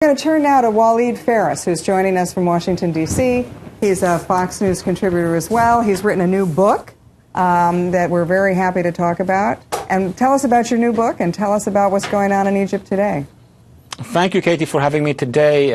I'm going to turn now to Waleed Phares, who's joining us from Washington, D.C. He's a Fox News contributor as well. He's written a new book that we're very happy to talk about. And tell us about your new book and tell us about what's going on in Egypt today. Thank you, Katie, for having me today.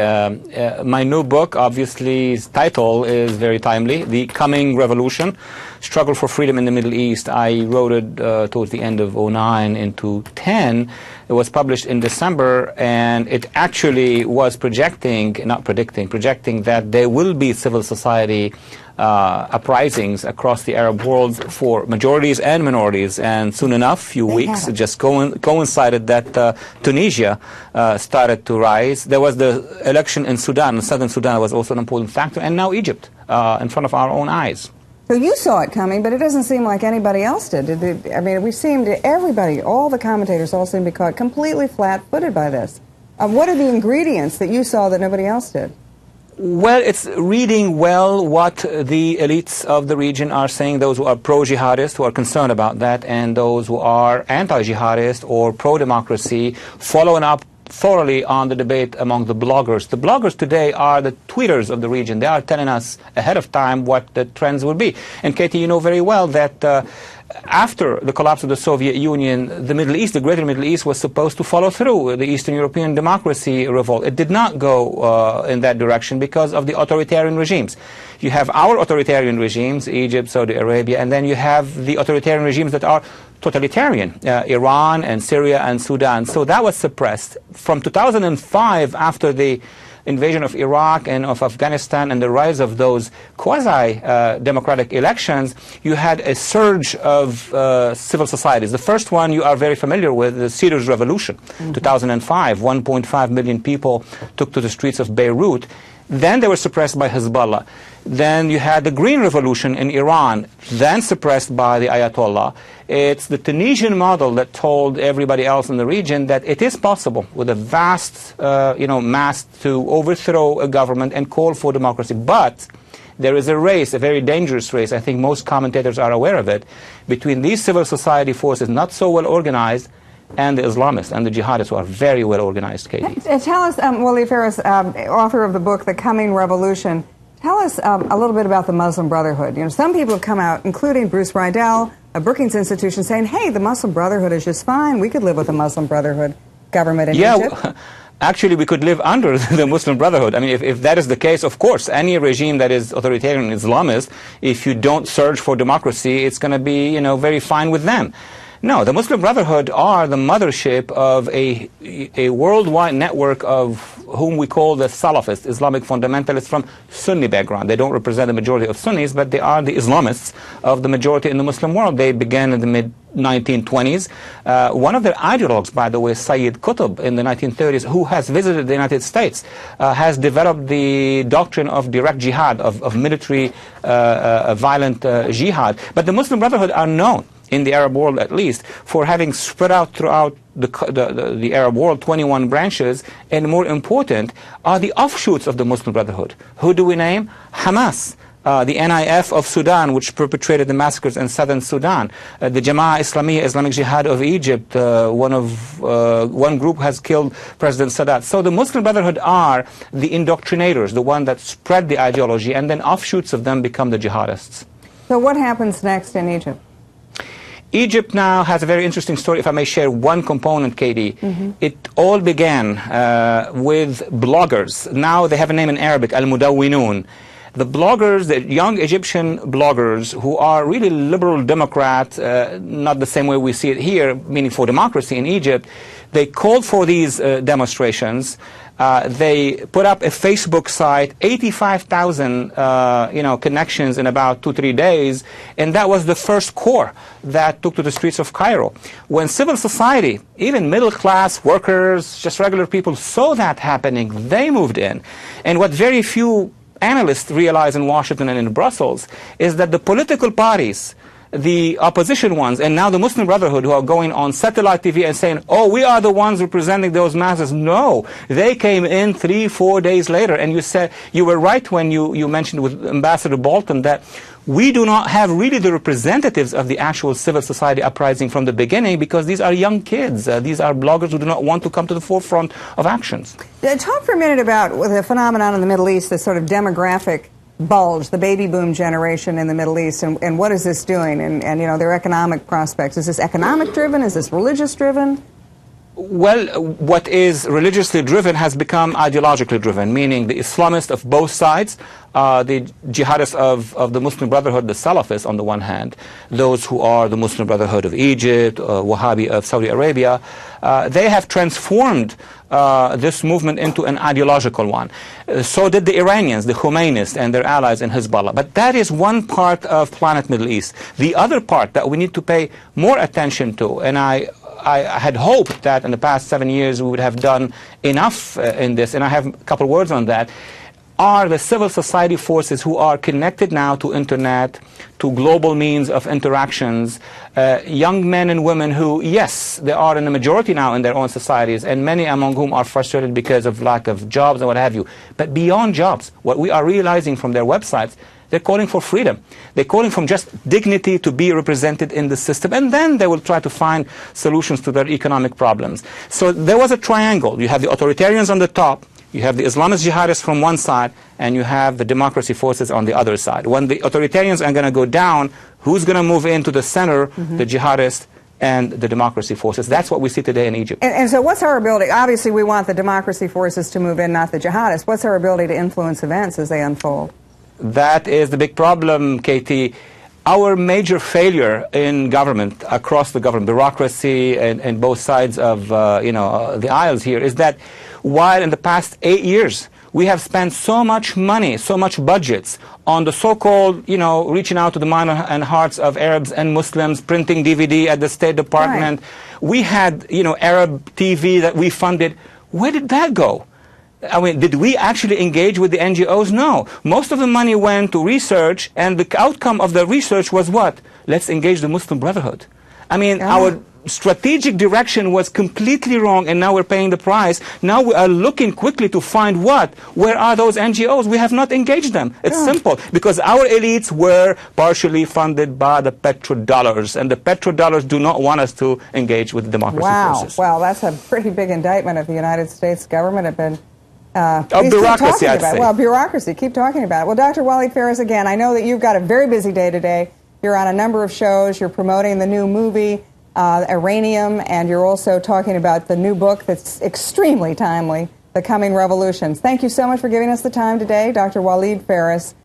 My new book, obviously, its title is very timely, The Coming Revolution, Struggle for Freedom in the Middle East. I wrote it towards the end of 2009 into 2010. It was published in December, and it actually was projecting that there will be civil society uprisings across the Arab world for majorities and minorities. And soon enough, few weeks, it just coincided that Tunisia started to rise. There was the election in Sudan, in southern Sudan, was also an important factor, and now Egypt in front of our own eyes. So you saw it coming, but it doesn't seem like anybody else did. I mean, we seemed to, everybody, all the commentators all seem to be caught completely flat-footed by this. What are the ingredients that you saw that nobody else did? Well, it's reading well what the elites of the region are saying, those who are pro-jihadist, who are concerned about that, and those who are anti-jihadist or pro-democracy, following up thoroughly on the debate among the bloggers. The bloggers today are the tweeters of the region. They are telling us ahead of time what the trends will be. And Katie, you know very well that after the collapse of the Soviet Union, the Middle East, the greater Middle East, was supposed to follow through the Eastern European democracy revolt. It did not go in that direction because of the authoritarian regimes. You have our authoritarian regimes, Egypt, Saudi Arabia, and then you have the authoritarian regimes that are totalitarian, Iran and Syria and Sudan. So that was suppressed. From 2005, after the invasion of Iraq and of Afghanistan and the rise of those quasi-democratic elections, you had a surge of civil societies. The first one you are very familiar with, the Cedars Revolution, 2005. 1.5 million people took to the streets of Beirut. Then they were suppressed by Hezbollah. Then you had the Green Revolution in Iran, then suppressed by the Ayatollah. It's the Tunisian model that told everybody else in the region that it is possible with a vast mass to overthrow a government and call for democracy. But there is a race, a very dangerous race, I think most commentators are aware of it, between these civil society forces not so well organized and the Islamists and the jihadists who are very well organized, Katie. Tell us, Waleed Phares, author of the book, The Coming Revolution, tell us a little bit about the Muslim Brotherhood. You know, some people have come out, including Bruce Riedel, a Brookings Institution, saying, hey, the Muslim Brotherhood is just fine. We could live with the Muslim Brotherhood government in Egypt. Actually, we could live under the Muslim Brotherhood. I mean, if that is the case, of course, any regime that is authoritarian and Islamist, if you don't search for democracy, it's going to be, very fine with them. No, the Muslim Brotherhood are the mothership of a worldwide network of whom we call the Salafists, Islamic fundamentalists from Sunni background. They don't represent the majority of Sunnis, but they are the Islamists of the majority in the Muslim world. They began in the mid-1920s. One of their ideologues, by the way, Sayyid Qutb in the 1930s, who has visited the United States, has developed the doctrine of direct jihad, of military violent jihad. But the Muslim Brotherhood are known, in the Arab world at least, for having spread out throughout the Arab world, 21 branches, and more important are the offshoots of the Muslim Brotherhood. Who do we name? Hamas, the NIF of Sudan, which perpetrated the massacres in southern Sudan, the Jama'ah Islamiyya, Islamic Jihad of Egypt, one group has killed President Sadat. So the Muslim Brotherhood are the indoctrinators, the one that spread the ideology, and then offshoots of them become the jihadists. So what happens next in Egypt? Egypt now has a very interesting story, if I may share one component, Katie. It all began with bloggers. Now they have a name in Arabic, Al-Mudawwinun. The bloggers, the young Egyptian bloggers who are really liberal Democrat, not the same way we see it here, meaning for democracy in Egypt, they called for these demonstrations. They put up a Facebook site, 85,000 connections in about 2-3 days, and that was the first core that took to the streets of Cairo. When civil society, even middle-class workers, just regular people, saw that happening, they moved in. And what very few analysts realize in Washington and in Brussels is that the political parties the opposition ones, and now the Muslim Brotherhood, who are going on satellite TV and saying, oh, we are the ones representing those masses. No, they came in 3-4 days later. And you said, you were right when you mentioned with Ambassador Bolton that we do not have really the representatives of the actual civil society uprising from the beginning, because these are young kids. These are bloggers who do not want to come to the forefront of actions. Talk for a minute about the phenomenon in the Middle East, this sort of demographic bulge, the baby boom generation in the Middle East, and what is this doing, and you know, their economic prospects. Is this economic driven? Is this religious driven? Well, what is religiously driven has become ideologically driven, meaning the Islamists of both sides, the jihadists of the Muslim Brotherhood, the Salafists on the one hand, those who are the Muslim Brotherhood of Egypt, Wahhabi of Saudi Arabia, they have transformed this movement into an ideological one. So did the Iranians, the Khomeinists and their allies in Hezbollah. But that is one part of Planet Middle East. The other part that we need to pay more attention to, and I had hoped that in the past 7 years we would have done enough in this, and I have a couple words on that, are the civil society forces who are connected now to internet, to global means of interactions, young men and women who, yes, they are in the majority now in their own societies, and many among whom are frustrated because of lack of jobs and what have you. But beyond jobs, what we are realizing from their websites, they're calling for freedom. They're calling for just dignity to be represented in the system, and then they will try to find solutions to their economic problems. So there was a triangle. You have the authoritarians on the top, you have the Islamist jihadists from one side, and you have the democracy forces on the other side. When the authoritarians are going to go down, who's going to move into the center? The jihadists and the democracy forces. That's what we see today in Egypt. And so what's our ability? Obviously, we want the democracy forces to move in, not the jihadists. What's our ability to influence events as they unfold? That is the big problem, Katie. Our major failure in government, across the government, bureaucracy and both sides of the aisles here, is that while in the past 8 years we have spent so much money, so much budgets on the so-called, reaching out to the minds and hearts of Arabs and Muslims, printing DVD at the State Department. Right. We had, Arab TV that we funded. Where did that go? I mean, did we actually engage with the NGOs? No. Most of the money went to research, and the outcome of the research was what? Let's engage the Muslim Brotherhood. I mean, our strategic direction was completely wrong, and now we're paying the price. Now we are looking quickly to find what? Where are those NGOs? We have not engaged them. It's simple, because our elites were partially funded by the petrodollars, and the petrodollars do not want us to engage with the democracy forces. Wow, that's a pretty big indictment of the United States government. Bureaucracy, I'd say. Well, bureaucracy. Keep talking about it. Well, Dr. Walid Phares, again, I know that you've got a very busy day today. You're on a number of shows. You're promoting the new movie, Iranium, and you're also talking about the new book that's extremely timely, The Coming Revolutions. Thank you so much for giving us the time today, Dr. Walid Phares.